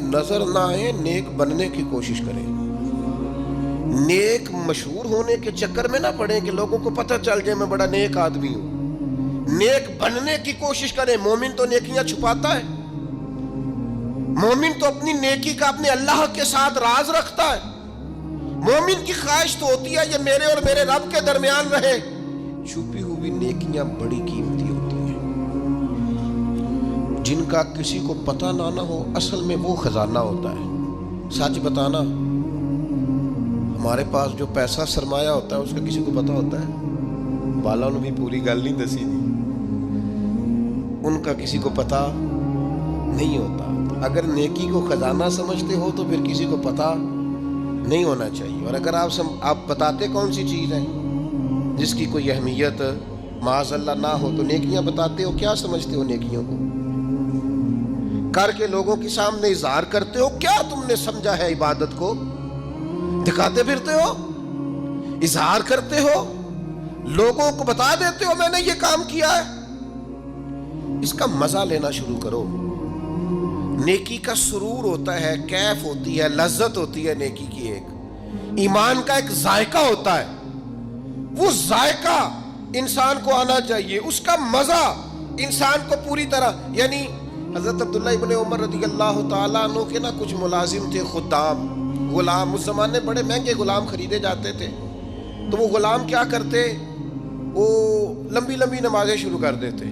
نظر نہ آئے، نیک بننے کی کوشش کریں. نیک مشہور ہونے کے چکر میں نہ پڑیں کہ لوگوں کو پتہ چل جائے میں بڑا نیک آدمی ہوں. نیک بننے کی کوشش کریں. مومن تو نیکیاں چھپاتا ہے. مومن تو اپنی نیکی کا اپنے اللہ کے ساتھ راز رکھتا ہے. مومن کی خواہش تو ہوتی ہے یہ میرے اور میرے رب کے درمیان رہے. چھپی ہوئی نیکیاں بڑی قیمتی ہوتی ہیں، جن کا کسی کو پتہ نہ ہو. اصل میں وہ خزانہ ہوتا ہے. سچ بتانا، ہمارے پاس جو پیسہ سرمایہ ہوتا ہے اس کا کسی کو پتہ ہوتا ہے؟ بالا نے بھی پوری گل نہیں دسی دی. ان کا کسی کو پتہ نہیں ہوتا. اگر نیکی کو خزانہ سمجھتے ہو تو پھر کسی کو پتہ نہیں ہونا چاہیے. اور اگر آپ بتاتے کون سی چیز ہے جس کی کوئی اہمیت معاذ اللہ نہ ہو تو نیکیاں بتاتے ہو. کیا سمجھتے ہو نیکیوں کو؟ کر کے لوگوں کے سامنے اظہار کرتے ہو. کیا تم نے سمجھا ہے عبادت کو؟ دکھاتے پھرتے ہو، اظہار کرتے ہو، لوگوں کو بتا دیتے ہو میں نے یہ کام کیا ہے. اس کا مزہ لینا شروع کرو. نیکی کا سرور ہوتا ہے، کیف ہوتی ہے، لذت ہوتی ہے نیکی کی. ایک ایمان کا ایک ذائقہ ہوتا ہے. وہ ذائقہ انسان کو آنا چاہیے. اس کا مزہ انسان کو پوری طرح، یعنی حضرت عبداللہ ابن عمر رضی اللہ تعالیٰ عنہ کے نا کچھ ملازم تھے، خدام، غلام. اس زمانے بڑے مہنگے غلام خریدے جاتے تھے. تو وہ غلام کیا کرتے، وہ لمبی لمبی نمازیں شروع کر دیتے،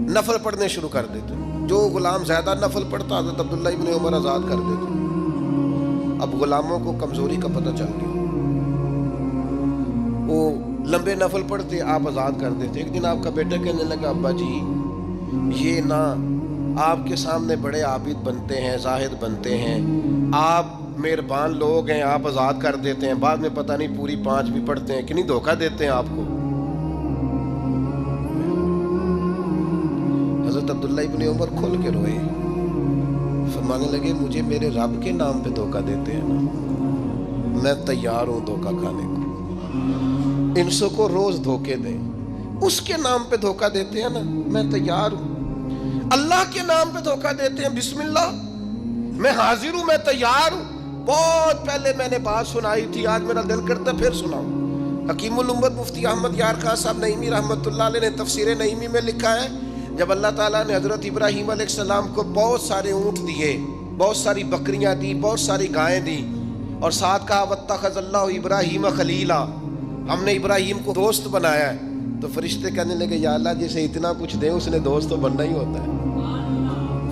نفل پڑھنے شروع کر دیتے. جو غلام زیادہ نفل پڑھتا حضرت عبداللہ ابن عمر آزاد کر دیتے. اب غلاموں کو کمزوری کا پتہ چل گیا. وہ لمبے نفل پڑھتے، آپ آزاد کر دیتے. ایک دن آپ کا بیٹا کہنے لگا ابا جی یہ نا آپ کے سامنے بڑے عابد بنتے ہیں، زاہد بنتے ہیں، آپ مہربان لوگ ہیں، آپ آزاد کر دیتے ہیں، بعد میں پتہ نہیں پوری 5 بھی پڑھتے ہیں کہ نہیں، دھوکہ دیتے ہیں آپ کو. حضرت عبداللہ ابن عمر کھل کے روئے، فرمانے لگے مجھے میرے رب کے نام پہ دھوکہ دیتے ہیں نا، میں تیار ہوں دھوکہ کھانے کو. انسوں کو روز دھوکے دیں، اس کے نام پہ دھوکہ دیتے ہیں نا، میں تیار ہوں. اللہ کے نام پہ دھوکہ دیتے ہیں، بسم اللہ میں حاضر ہوں، میں تیار ہوں. بہت پہلے میں نے بات سنائی تھی، آج میرا دل کرتا پھر سناؤں. حکیم الامت مفتی احمد یار خان صاحب نعیمی رحمۃ اللہ علیہ نے تفسیر نعیمی میں لکھا ہے، جب اللہ تعالیٰ نے حضرت ابراہیم علیہ السلام کو بہت سارے اونٹ دیے، بہت ساری بکریاں دی، بہت ساری گائیں دی، اور ساتھ کہا واتخذ اللہ ابراہیم خلیلا، ہم نے ابراہیم کو دوست بنایا ہے. تو فرشتے کہنے لگے یا اللہ جسے اتنا کچھ دیں اس نے دوست تو بننا ہی ہوتا ہے.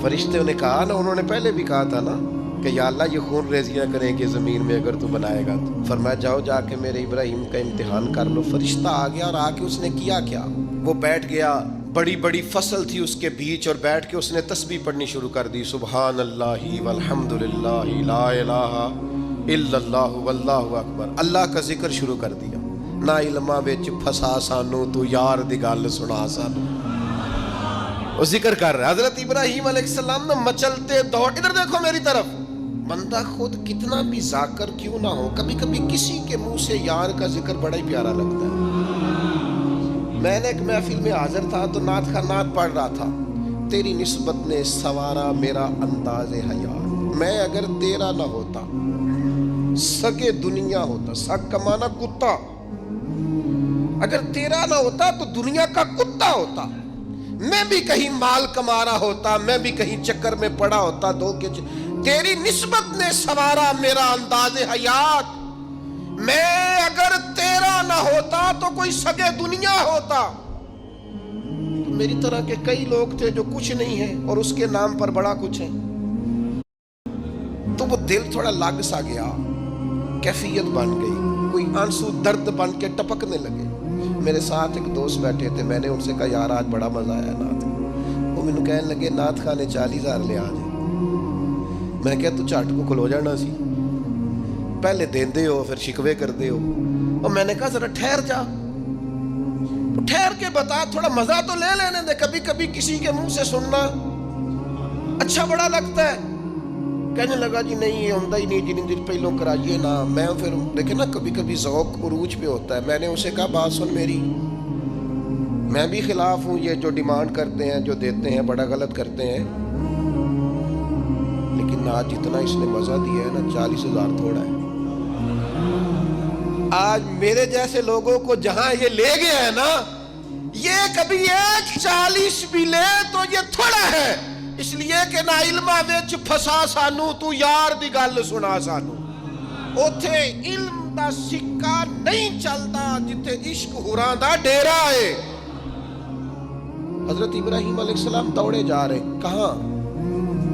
فرشتے نے کہا نا، انہوں نے پہلے بھی کہا تھا نا کہ یا اللہ یہ خون ریزیاں کریں گے زمین میں اگر تو بنائے گا تو. فرمایا جاؤ جا کے میرے ابراہیم کا امتحان کر لو. فرشتہ آ گیا اور آ کے اس نے کیا کیا، وہ بیٹھ گیا، بڑی بڑی فصل تھی اس کے بیچ، اور بیٹھ کے اس نے تسبیح پڑھنی شروع کر دی، سبحان اللہ والحمد للہ لا الہ الا اللہ واللہ اکبر. اللہ کا ذکر شروع کر دیا. نہ علماں وچ پھسا سانو تو یار دی گل سنا سانو. وہ ذکر کر رہا ہے حضرت ابراہیم علیہ السلام نے مچلتے دوڑ. ادھر دیکھو میری طرف. بندہ خود کتنا بھی ذاکر کیوں نہ ہو، کبھی کبھی کسی کے منہ سے یار کا ذکر بڑا ہی پیارا لگتا ہے. میں نے ایک محفل میں حاضر تھا تو نعت کا نعت پڑھ رہا تھا، تیری نسبت نے سوارا میرا انداز حیات. میں اگر تیرا نہ ہوتا سگے دنیا ہوتا، سگ کا معنی کتا، اگر تیرا نہ ہوتا تو دنیا کا کتا ہوتا. میں بھی کہیں مال کما رہا ہوتا، میں بھی کہیں چکر میں پڑا ہوتا دھوکے. تیری نسبت نے سوارا میرا انداز حیات. میں اگر تیرا نہ ہوتا تو کوئی سگے دنیا ہوتا. تو میری طرح کے کئی لوگ تھے جو کچھ نہیں ہیں اور اس کے نام پر بڑا کچھ ہے. تو وہ دل تھوڑا لگ سا گیا، کیفیت بن گئی، کوئی آنسو درد بن کے ٹپکنے لگے. میرے ساتھ ایک دوست بیٹھے تھے، میں نے ان سے کہا یار آج بڑا مزہ آیا نعت. وہ مینوں کہنے لگے نعت خانے 40,000 لے آ جائے. میں کہا تو جھٹ کو کھلو جانا سی، پہلے دیندے ہو پھر شکوے کردے ہو. اور میں نے کہا ذرا ٹھہر جا، ٹھہر کے بتا، تھوڑا مزہ تو لے لینے دے. کبھی کبھی کسی کے منہ سے سننا اچھا بڑا لگتا ہے. کہنے لگا جی نہیں یہ ہوتا ہی نہیں، جن دن پہلو کرائیے نا. میں پھر دیکھیں نا کبھی کبھی ذوق عروج پہ ہوتا ہے. میں نے اسے کہا بات سن میری، میں بھی خلاف ہوں یہ جو ڈیمانڈ کرتے ہیں، جو دیتے ہیں بڑا غلط کرتے ہیں، لیکن آج جتنا اس نے مزہ دیا ہے نا 40,000 تھوڑا ہے. آج میرے جیسے لوگوں کو جہاں یہ لے گیا ہے نا, یہ کبھی 1:40 بھی لے تو یہ تھوڑا ہے, اس لیے کہ نہ علمہ وچ پھسا سانو تو یار دی گل سنا سانو. اوتھے علم دا سکہ نہیں چلتا جتھے عشق ہوراں دا ڈیرا ہے. حضرت ابراہیم علیہ السلام دوڑے جا رہے, کہاں؟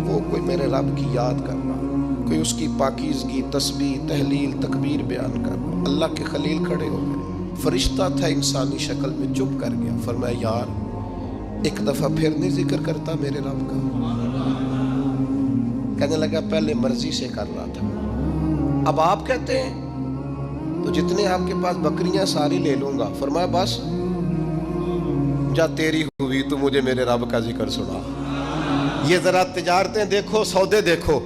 وہ کوئی میرے رب کی یاد کر رہا, کوئی اس کی پاکیزگی, تسبیح, تحلیل, تکبیر بیان کر رہا. اللہ کے خلیل کھڑے ہو گئے, فرشتہ تھا انسانی شکل میں, چپ کر گیا. فرمایا یار ایک دفعہ پھر نہیں ذکر کرتا میرے رب کا؟ کہنے لگا پہلے مرضی سے کر رہا تھا, اب آپ کہتے ہیں تو جتنے آپ کے پاس بکریاں ساری لے لوں گا. فرمایا بس جا تیری ہوئی تو مجھے میرے رب کا ذکر سنا. یہ ذرا تجارتیں دیکھو, سودے دیکھو,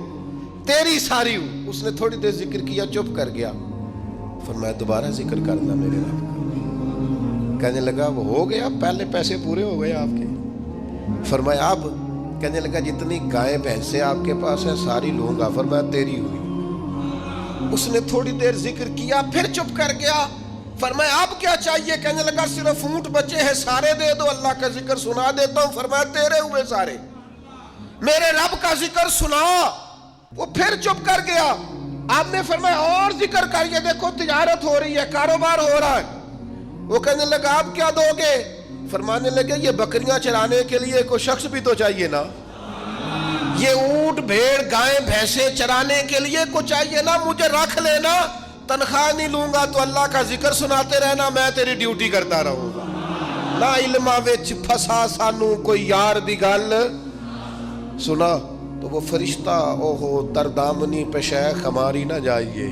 تیری ساری ہوں. اس نے تھوڑی دیر ذکر کیا, چپ کر گیا. فرمایا دوبارہ ذکر کرنا میرے رب کا. کہنے لگا وہ ہو گیا, پہلے پیسے پورے ہو گئے آپ کے. فرمایا اب؟ کہنے لگا جتنی گائیں بھینسیں آپ کے پاس ہیں ساری لوں گا. فرمایا تیری ہوئی. اس نے تھوڑی دیر ذکر کیا, پھر چپ کر گیا. فرمایا اب کیا چاہیے؟ کہنے لگا صرف اونٹ بچے ہیں, سارے دے دو, اللہ کا ذکر سنا دیتا ہوں. فرمایا تیرے ہوئے سارے, میرے رب کا ذکر سنا. وہ پھر چپ کر گیا. آپ نے فرمایا اور ذکر کر, یہ دیکھو تجارت ہو رہی ہے, کاروبار ہو رہا ہے. وہ کہنے لگا آپ کیا دو گے؟ فرمانے لگے یہ بکریاں چرانے کے لیے کوئی شخص بھی تو چاہیے نا, یہ اونٹ بھیڑ گائیں بھینسیں چرانے کے لیے کو چاہیے نا, مجھے رکھ لینا, تنخواہ نہیں لوں گا تو اللہ کا ذکر سناتے رہنا, میں تیری ڈیوٹی کرتا رہوں گا. نہ علمہ وچ پھسا سانو کوئی یار دی گل سنا. تو وہ فرشتہ اوہو تردامنی پہ شیخ ہماری نہ جائیے,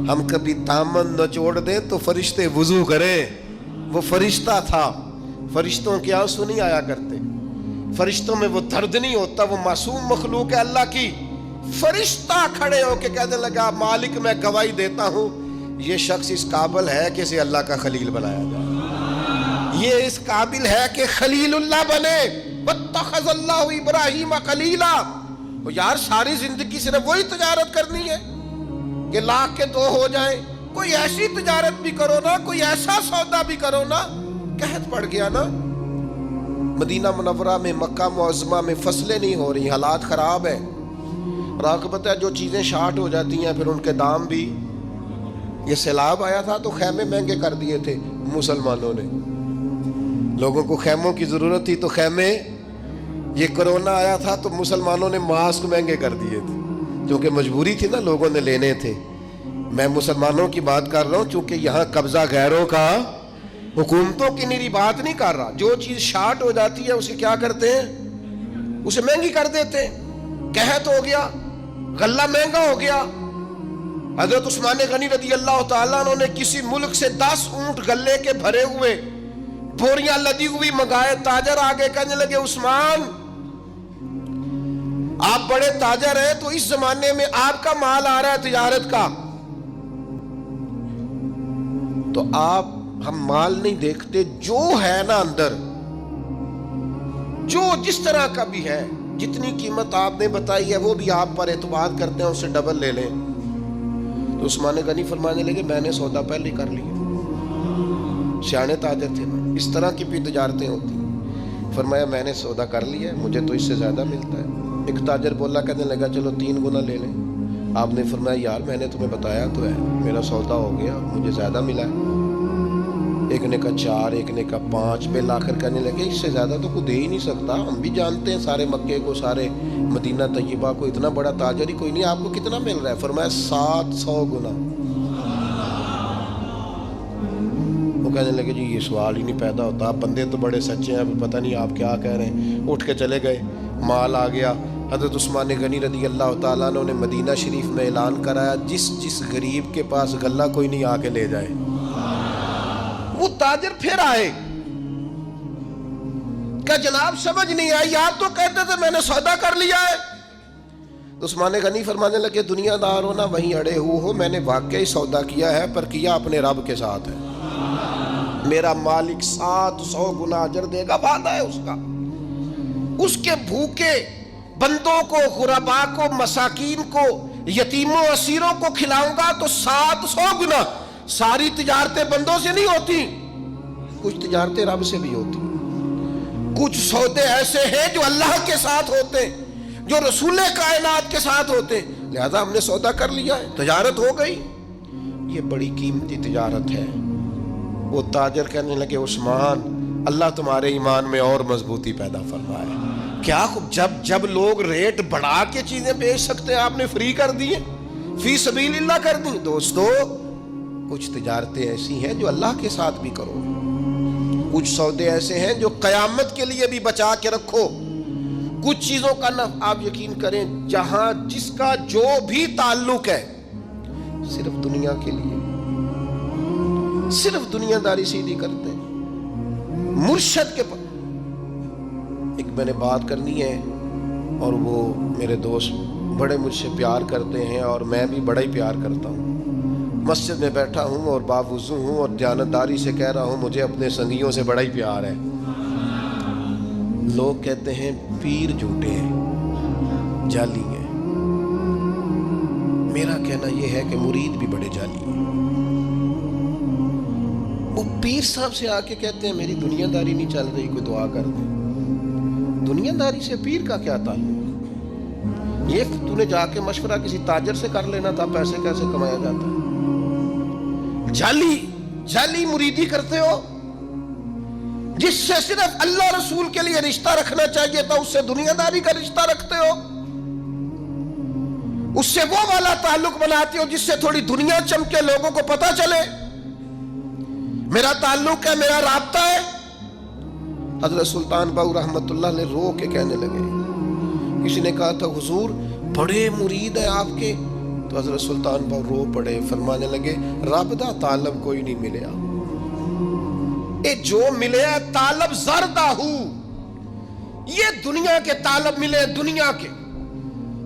ہم کبھی دامن نہ چھوڑ دیں تو فرشتے وضو کریں. وہ فرشتہ تھا, فرشتوں کے آنسو نہیں آیا کرتے, فرشتوں میں وہ درد نہیں ہوتا, وہ معصوم مخلوق ہے اللہ کی. فرشتہ کھڑے ہو کے کہنے لگا مالک میں گواہی دیتا ہوں یہ شخص اس قابل ہے کہ اسے اللہ کا خلیل بنایا جائے, یہ اس قابل ہے کہ خلیل اللہ بنے. واتخذ اللہ ابراہیم خلیلا. یار ساری زندگی صرف وہی تجارت کرنی ہے کہ لاکھ کے 2 ہو جائیں؟ کوئی ایسی تجارت بھی کرو نا, کوئی ایسا سودا بھی کرو نا. قحط پڑ گیا نا مدینہ منورہ میں, مکہ معظمہ میں, فصلیں نہیں ہو رہی, حالات خراب ہیں. راقبت ہے جو چیزیں شارٹ ہو جاتی ہیں پھر ان کے دام بھی. یہ سیلاب آیا تھا تو خیمے مہنگے کر دیے تھے مسلمانوں نے, لوگوں کو خیموں کی ضرورت تھی تو خیمے. یہ کرونا آیا تھا تو مسلمانوں نے ماسک مہنگے کر دیے تھے, کیونکہ مجبوری تھی نا, لوگوں نے لینے تھے. میں مسلمانوں کی بات کر رہا ہوں چونکہ یہاں قبضہ غیروں کا, حکومتوں کی میری بات نہیں کر رہا. جو چیز شارٹ ہو جاتی ہے اسے کیا کرتے ہیں, اسے مہنگی کر دیتے ہیں. قحط ہو گیا, غلہ مہنگا ہو گیا. حضرت عثمان غنی رضی اللہ تعالیٰ عنہ نے کسی ملک سے 10 اونٹ غلے کے بھرے ہوئے بوریاں لدی ہوئی منگائے. تاجر آگے کہنے لگے عثمان آپ بڑے تاجر ہیں تو اس زمانے میں آپ کا مال آ رہا ہے تجارت کا, تو آپ ہم مال نہیں دیکھتے, جو ہے نا اندر, جو جس طرح کا بھی ہے, جتنی قیمت آپ نے بتائی ہے وہ بھی آپ پر اعتماد کرتے ہیں, اس سے ڈبل لے لیں. تو عثمان غنی فرمانے لگے میں نے سودا پہلے کر لیا. سیانے تاجر تھے نا, اس طرح کی بھی تجارتیں ہوتی. فرمایا میں نے سودا کر لیا ہے, مجھے تو اس سے زیادہ ملتا ہے. ایک تاجر بولا, کہنے لگا چلو 3 گنا لے لیں. آپ نے فرمایا یار میں نے تمہیں بتایا تو ہے, میرا سودا ہو گیا, مجھے زیادہ ملا ہے. ایک نے کہا 4, ایک نے کہا 5. بل آخر کہنے لگے اس سے زیادہ تو کوئی دے ہی نہیں سکتا, ہم بھی جانتے ہیں سارے مکے کو, سارے مدینہ طیبہ کو, اتنا بڑا تاجر ہی کوئی نہیں, آپ کو کتنا مل رہا ہے؟ فرمایا 700 گنا. وہ کہنے لگے جی یہ سوال ہی نہیں پیدا ہوتا, آپ بندے تو بڑے سچے ہیں, پتہ نہیں آپ کیا کہہ رہے ہیں. اٹھ کے چلے گئے, مال آ گیا. حضرت عثمان غنی رضی اللہ تعالیٰ عنہ نے مدینہ شریف میں اعلان کرایا جس غریب کے پاس غلہ کوئی نہیں آ کے لے جائے. وہ تاجر پھر آئے کہ جناب سمجھ نہیں آئی, آپ تو کہتے تھے میں نے سودا کر لیا ہے. عثمان غنی فرمانے لگے دنیا دار ہو نا وہیں اڑے ہوئے ہو, میں نے واقعی سودا کیا ہے پر کیا اپنے رب کے ساتھ ہے. میرا مالک 700 گنا اجر دے گا, وعدہ ہے اس کا. اس کے بھوکے بندوں کو، غربا کو، مساکین کو، یتیموں اسیروں کو کھلاؤں گا تو 700 گنا۔ ساری تجارتیں بندوں سے نہیں ہوتی، کچھ تجارتیں رب سے بھی ہوتی، کچھ سودے ایسے ہیں جو اللہ کے ساتھ ہوتے ہیں، جو رسول کائنات کے ساتھ ہوتے ہیں، لہذا ہم نے سودا کر لیا ہے، تجارت ہو گئی۔ یہ بڑی قیمتی تجارت ہے۔ وہ تاجر کہنے لگے عثمان اللہ تمہارے ایمان میں اور مضبوطی پیدا فرمائے۔ کیا جب لوگ ریٹ بڑھا کے چیزیں بیچ سکتے ہیں آپ نے فری کر دی، فی سبیل اللہ کر دی۔ دوستو کچھ تجارتیں ایسی ہیں جو اللہ کے ساتھ بھی کرو، کچھ سودے ایسے ہیں جو قیامت کے لیے بھی بچا کے رکھو۔ کچھ چیزوں کا نفع آپ یقین کریں جہاں جس کا جو بھی تعلق ہے صرف دنیا کے لیے، صرف دنیا داری سیدھی کرتے ہیں۔ مرشد کے ایک میں نے بات کرنی ہے اور وہ میرے دوست بڑے مجھ سے پیار کرتے ہیں اور میں بھی بڑا ہی پیار کرتا ہوں۔ مسجد میں بیٹھا ہوں اور باوضو ہوں اور دیانتداری سے کہہ رہا ہوں مجھے اپنے سنگیوں سے بڑا ہی پیار ہے۔ لوگ کہتے ہیں پیر جھوٹے ہیں، جعلی ہیں۔ میرا کہنا یہ ہے کہ مرید بھی بڑے جعلی ہیں۔ وہ پیر صاحب سے آ کے کہتے ہیں میری دنیا داری نہیں چل رہی، کوئی دعا کر دے۔ دنیا داری سے پیر کا کیا تعلق؟ یہ تو نے جا کے مشورہ کسی تاجر سے کر لینا تھا، پیسے کیسے کمایا جاتا ہے۔ جعلی مریدی کرتے ہو، جس سے صرف اللہ رسول کے لیے رشتہ رکھنا چاہیے تھا اس سے دنیا داری کا رشتہ رکھتے ہو، اس سے وہ والا تعلق بناتے ہو جس سے تھوڑی دنیا چمکے، لوگوں کو پتا چلے میرا تعلق ہے، میرا رابطہ ہے۔ حضرت سلطان باؤ رحمت اللہ علیہ رو کے کہنے لگے، کسی نے کہا تھا حضور بڑے مرید ہیں آپ کے، تو حضرت سلطان باؤ رو پڑے، فرمانے لگے رب دا طالب کوئی نہیں ملیا، اے جو ملے طالب زردہ ہو، یہ دنیا کے طالب ملے، دنیا کے۔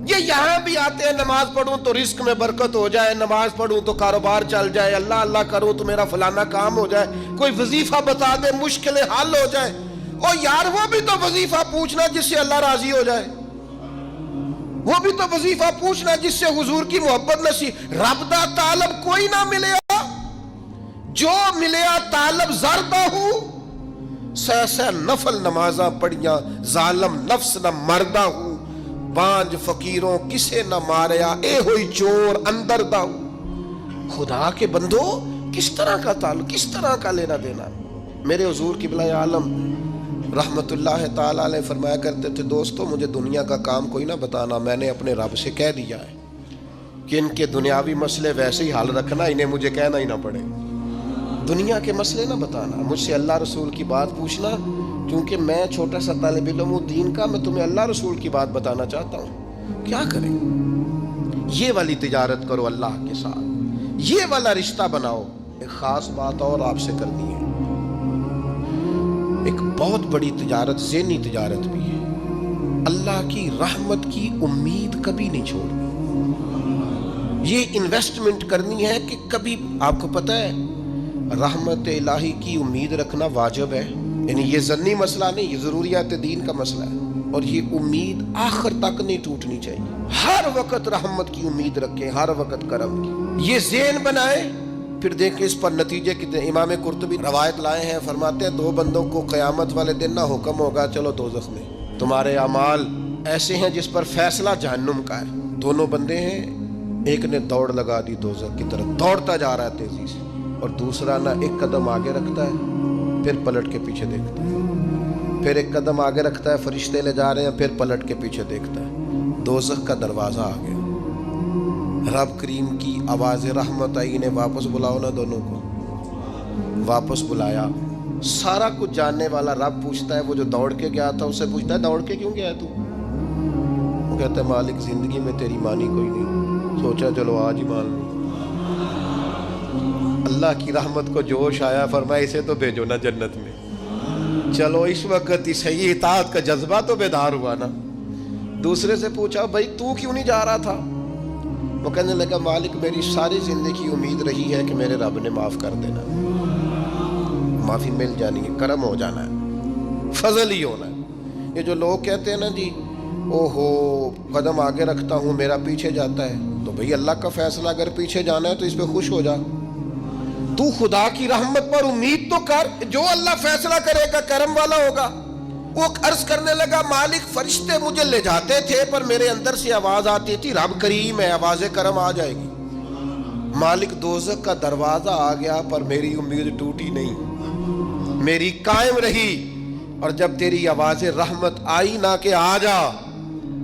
یہ یہاں بھی آتے ہیں نماز پڑھوں تو رزق میں برکت ہو جائے، نماز پڑھوں تو کاروبار چل جائے، اللہ اللہ کروں تو میرا فلانا کام ہو جائے، کوئی وظیفہ بتا دے مشکلیں حل ہو جائے۔ اور یار وہ بھی تو وظیفہ پوچھنا جس سے اللہ راضی ہو جائے، وہ بھی تو وظیفہ پوچھنا جس سے حضور کی محبت نصیب۔ رب دا طالب کوئی نہ ملے، جو ملے طالب زردہ ہو، سہ نفل نمازاں پڑھیاں، ظالم نفس نہ مردہ ہو، بانج فقیروں کسے نہ ماریا، اے ہوئی چور اندر دا ہو۔ خدا کے بندو کس طرح کا تعلق، کس طرح کا لینا دینا۔ میرے حضور قبلہ عالم رحمت اللہ تعالیٰ علیہ فرمایا کرتے تھے دوستو مجھے دنیا کا کام کوئی نہ بتانا، میں نے اپنے رب سے کہہ دیا ہے کہ ان کے دنیاوی مسئلے ویسے ہی حل رکھنا، انہیں مجھے کہنا ہی نہ پڑے، دنیا کے مسئلے نہ بتانا، مجھ سے اللہ رسول کی بات پوچھنا، کیونکہ میں چھوٹا سا طالب علم ہوں دین کا، میں تمہیں اللہ رسول کی بات بتانا چاہتا ہوں۔ کیا کریں؟ یہ والی تجارت کرو اللہ کے ساتھ، یہ والا رشتہ بناؤ۔ ایک خاص بات اور آپ سے کرنی ہے، ایک بہت بڑی تجارت ذہنی تجارت بھی ہے، اللہ کی رحمت کی امید کبھی نہیں چھوڑنی۔ یہ انویسٹمنٹ کرنی ہے کہ کبھی، آپ کو پتہ ہے رحمت الہی کی امید رکھنا واجب ہے، یعنی یہ ضمنی مسئلہ نہیں، یہ ضروریات دین کا مسئلہ ہے، اور یہ امید آخر تک نہیں ٹوٹنی چاہیے۔ ہر وقت رحمت کی امید رکھیں، ہر وقت کرم کی، یہ ذہن بنائیں، پھر دیکھیں اس پر نتیجے کتنے۔ امام قرطبی روایت لائے ہیں، فرماتے ہیں دو بندوں کو قیامت والے دن نہ حکم ہوگا چلو دوزخ میں، تمہارے اعمال ایسے ہیں جس پر فیصلہ جہنم کا ہے۔ دونوں بندے ہیں، ایک نے دوڑ لگا دی دوزخ کی طرف، دوڑتا جا رہا ہے تیزی سے، اور دوسرا نہ ایک قدم آگے رکھتا ہے پھر پلٹ کے پیچھے دیکھتا ہے، پھر ایک قدم آگے رکھتا ہے، فرشتے لے جا رہے ہیں، پھر پلٹ کے پیچھے دیکھتا ہے۔ دوزخ کا دروازہ آ گیا، رب کریم کی آواز رحمت آئی، انہیں واپس بلاؤ نا، دونوں کو واپس بلایا۔ سارا کچھ جاننے والا رب پوچھتا ہے، وہ جو دوڑ کے گیا تھا اس سے پوچھتا ہے دوڑ کے کیوں گیا تو؟ وہ کہتا ہے مالک زندگی میں تیری مانی کوئی نہیں، سوچا چلو آج ہی مان لوں۔ اللہ کی رحمت کو جوش آیا، فرمایا اسے تو بھیجو نا جنت میں، چلو اس وقت اس صحیح اطاعت کا جذبہ تو بیدار ہوا نا۔ دوسرے سے پوچھا بھائی تو کیوں نہیں جا رہا تھا؟ وہ کہنے لگا مالک میری ساری زندگی امید رہی ہے کہ میرے رب نے معاف کر دینا، معافی مل جانی ہے، کرم ہو جانا ہے، فضل ہی ہونا ہے۔ یہ جو لوگ کہتے ہیں نا جی اوہو قدم آگے رکھتا ہوں میرا پیچھے جاتا ہے، تو بھئی اللہ کا فیصلہ اگر پیچھے جانا ہے تو اس پہ خوش ہو جا، تو خدا کی رحمت پر امید تو کر، جو اللہ فیصلہ کرے گا کرم والا ہوگا۔ وہ عرض کرنے لگا مالک فرشتے مجھے لے جاتے تھے پر میرے اندر سے آواز آتی تھی رب کریم ہے، آواز کرم آ جائے گی۔ مالک دوزخ کا دروازہ آ گیا پر میری امید ٹوٹی نہیں، میری قائم رہی، اور جب تیری آواز رحمت آئی نہ کہ آ جا،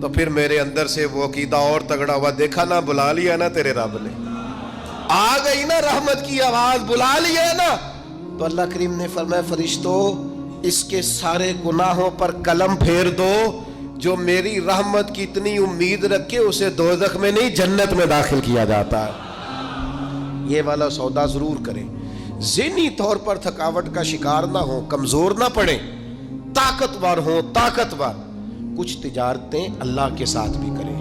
تو پھر میرے اندر سے وہ عقیدہ اور تگڑا ہوا، دیکھا نا بلا لیا نا تیرے رب نے، آ گئی نا رحمت کی آواز، بلا لیا ہے نا۔ تو اللہ کریم نے فرمایا فرشتوں اس کے سارے گناہوں پر قلم پھیر دو، جو میری رحمت کی اتنی امید رکھے اسے دوزخ میں نہیں جنت میں داخل کیا جاتا ہے۔ یہ والا سودا ضرور کریں، ذہنی طور پر تھکاوٹ کا شکار نہ ہو، کمزور نہ پڑیں، طاقتور ہوں، طاقتور۔ کچھ تجارتیں اللہ کے ساتھ بھی کریں،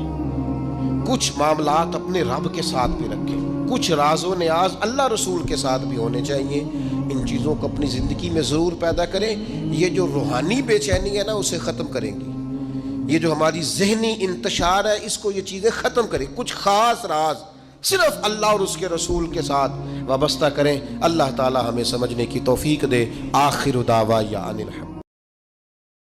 کچھ معاملات اپنے رب کے ساتھ بھی رکھیں، کچھ راز و نیاز اللہ رسول کے ساتھ بھی ہونے چاہیے۔ ان چیزوں کو اپنی زندگی میں ضرور پیدا کریں، یہ جو روحانی بے چینی ہے نا اسے ختم کریں گی، یہ جو ہماری ذہنی انتشار ہے اس کو یہ چیزیں ختم کریں۔ کچھ خاص راز صرف اللہ اور اس کے رسول کے ساتھ وابستہ کریں۔ اللہ تعالی ہمیں سمجھنے کی توفیق دے۔ آخر دعوانا ان الحمد